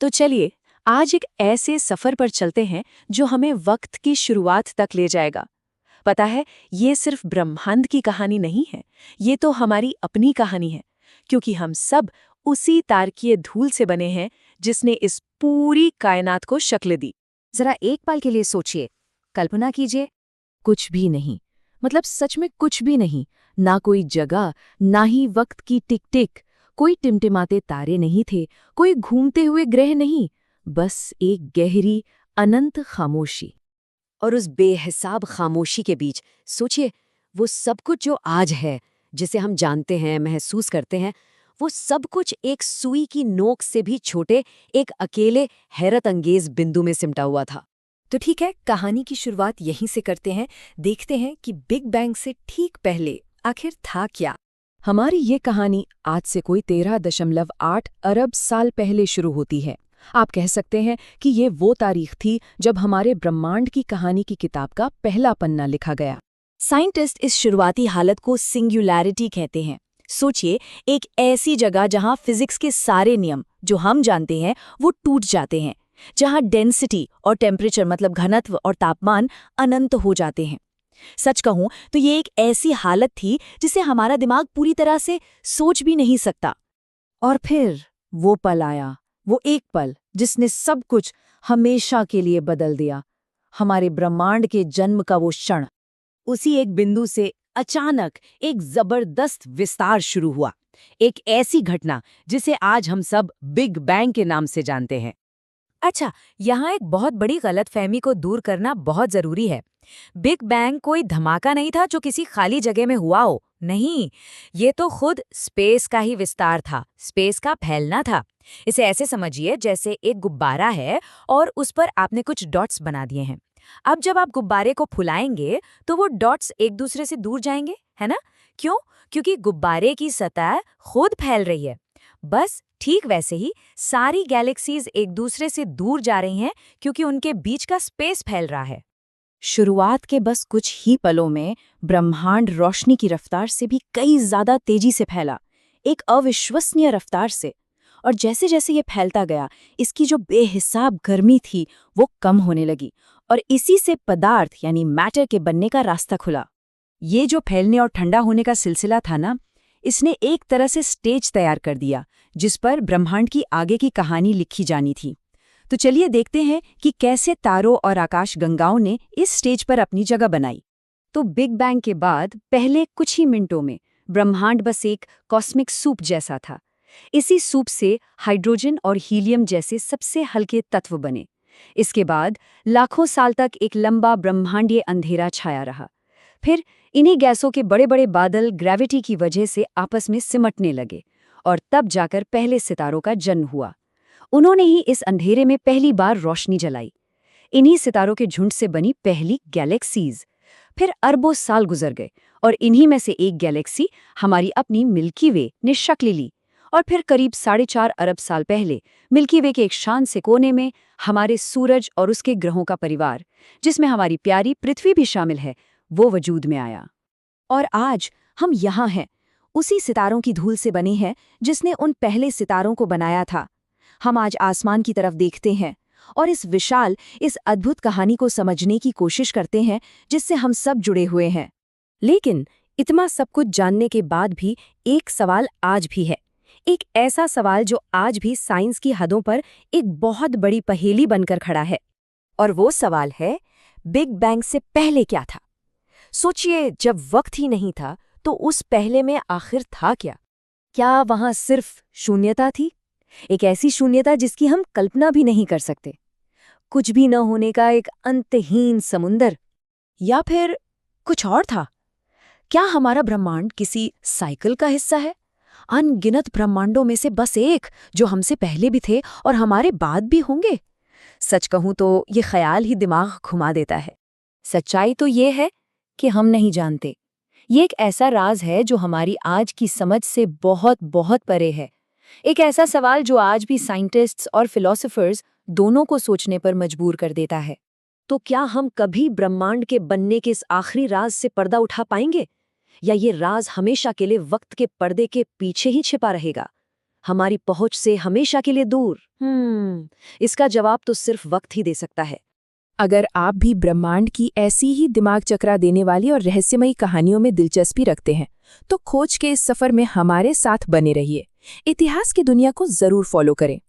तो चलिए आज एक ऐसे सफर पर चलते हैं जो हमें वक्त की शुरुआत तक ले जाएगा। पता है, ये सिर्फ ब्रह्मांड की कहानी नहीं है, ये तो हमारी अपनी कहानी है, क्योंकि हम सब उसी तारकीय धूल से बने हैं जिसने इस पूरी कायनात को शक्ल दी। जरा एक पल के लिए सोचिए, कल्पना कीजिए, कुछ भी नहीं, मतलब सच में कुछ भी नहीं। ना कोई जगह, ना ही वक्त की टिक टिक, कोई टिमटिमाते तारे नहीं थे, कोई घूमते हुए ग्रह नहीं, बस एक गहरी अनंत खामोशी। और उस बेहिसाब खामोशी के बीच सोचिए, वो सब कुछ जो आज है, जिसे हम जानते हैं, महसूस करते हैं, वो सब कुछ एक सुई की नोक से भी छोटे, एक अकेले हैरत अंगेज बिंदु में सिमटा हुआ था। तो ठीक है, कहानी की शुरुआत यहीं से करते हैं। देखते हैं कि बिग बैंग से ठीक पहले आखिर था क्या। हमारी ये कहानी आज से कोई 13.8 अरब साल पहले शुरू होती है। आप कह सकते हैं कि ये वो तारीख थी जब हमारे ब्रह्मांड की कहानी की किताब का पहला पन्ना लिखा गया। साइंटिस्ट इस शुरुआती हालत को सिंगुलैरिटी कहते हैं। सोचिए, एक ऐसी जगह जहां फिजिक्स के सारे नियम जो हम जानते हैं वो टूट जाते हैं, जहां डेंसिटी और टेम्परेचर मतलब घनत्व और तापमान अनंत हो जाते हैं। सच कहूं तो ये एक ऐसी हालत थी जिसे हमारा दिमाग पूरी तरह से सोच भी नहीं सकता। और फिर वो पल आया, वो एक पल जिसने सब कुछ हमेशा के लिए बदल दिया। हमारे ब्रह्मांड के जन्म का वो क्षण। उसी एक बिंदु से अचानक एक जबरदस्त विस्तार शुरू हुआ। एक ऐसी घटना जिसे आज हम सब बिग बैंग के नाम से जानते हैं। अच्छा, यहाँ एक बहुत बड़ी गलतफहमी को दूर करना बहुत जरूरी है। बिग बैंग कोई धमाका नहीं था जो किसी खाली जगह में हुआ हो। नहीं, ये तो खुद स्पेस का ही विस्तार था, स्पेस का फैलना था। इसे ऐसे समझिए जैसे एक गुब्बारा है और उस पर आपने कुछ डॉट्स बना दिए हैं। अब जब आप गुब्बारे को फुलाएंगे तो वो डॉट्स एक दूसरे से दूर जाएंगे, है ना? क्यों? क्योंकि गुब्बारे की सतह खुद फैल रही है। बस ठीक वैसे ही सारी गैलेक्सीज एक दूसरे से दूर जा रही हैं क्योंकि उनके बीच का स्पेस फैल रहा है। शुरुआत के बस कुछ ही पलों में ब्रह्मांड रोशनी की रफ्तार से भी कई ज्यादा तेजी से फैला, एक अविश्वसनीय रफ्तार से। और जैसे जैसे ये फैलता गया, इसकी जो बेहिसाब गर्मी थी वो कम होने लगी, और इसी से पदार्थ यानी मैटर के बनने का रास्ता खुला। ये जो फैलने और ठंडा होने का सिलसिला था ना, इसने एक तरह से स्टेज तैयार कर दिया जिस पर ब्रह्मांड की आगे की कहानी लिखी जानी थी। तो चलिए देखते हैं कि कैसे तारों और आकाश गंगाओं ने इस स्टेज पर अपनी जगह बनाई। तो बिग बैंग के बाद पहले कुछ ही मिनटों में ब्रह्मांड बस एक कॉस्मिक सूप जैसा था। इसी सूप से हाइड्रोजन और हीलियम जैसे सबसे हल्के तत्व बने। इसके बाद लाखों साल तक एक लंबा ब्रह्मांडीय अंधेरा छाया रहा। फिर इन्हीं गैसों के बड़े बड़े बादल ग्रेविटी की वजह से आपस में सिमटने लगे, और तब जाकर पहले सितारों का जन्म हुआ। उन्होंने ही इस अंधेरे में पहली बार रोशनी जलाई। इन्हीं सितारों के झुंड से बनी पहली गैलेक्सीज। फिर अरबों साल गुजर गए और इन्हीं में से एक गैलेक्सी, हमारी अपनी मिल्की वे, ने शक्ल ली। और फिर करीब 4.5 अरब साल पहले मिल्की वे के एक शान से कोने में हमारे सूरज और उसके ग्रहों का परिवार, जिसमें हमारी प्यारी पृथ्वी भी शामिल है, वो वजूद में आया। और आज हम यहाँ हैं, उसी सितारों की धूल से बने हैं जिसने उन पहले सितारों को बनाया था। हम आज आसमान की तरफ देखते हैं और इस विशाल, इस अद्भुत कहानी को समझने की कोशिश करते हैं जिससे हम सब जुड़े हुए हैं। लेकिन इतना सब कुछ जानने के बाद भी एक सवाल आज भी है, एक ऐसा सवाल जो आज भी साइंस की हदों पर एक बहुत बड़ी पहेली बनकर खड़ा है। और वो सवाल है, बिग बैंग से पहले क्या था? सोचिए, जब वक्त ही नहीं था तो उस पहले में आखिर था क्या? क्या वहां सिर्फ शून्यता थी, एक ऐसी शून्यता जिसकी हम कल्पना भी नहीं कर सकते, कुछ भी न होने का एक अंतहीन समुंदर? या फिर कुछ और था? क्या हमारा ब्रह्मांड किसी साइकिल का हिस्सा है, अनगिनत ब्रह्मांडों में से बस एक जो हमसे पहले भी थे और हमारे बाद भी होंगे? सच कहूं तो ये ख्याल ही दिमाग घुमा देता है। सच्चाई तो ये है कि हम नहीं जानते। ये एक ऐसा राज है जो हमारी आज की समझ से बहुत बहुत परे है। एक ऐसा सवाल जो आज भी साइंटिस्ट्स और फिलोसोफर्स दोनों को सोचने पर मजबूर कर देता है। तो क्या हम कभी ब्रह्मांड के बनने के इस आखिरी राज से पर्दा उठा पाएंगे, या ये राज हमेशा के लिए वक्त के पर्दे के पीछे ही छिपा रहेगा? हमारी पहुंच से हमेशा के लिए दूर? इसका जवाब तो सिर्फ वक्त ही दे सकता है। अगर आप भी ब्रह्मांड की ऐसी ही दिमाग चकरा देने वाली और रहस्यमयी कहानियों में दिलचस्पी रखते हैं, तो खोज के इस सफर में हमारे साथ बने रहिए। इतिहास की दुनिया को जरूर फॉलो करें।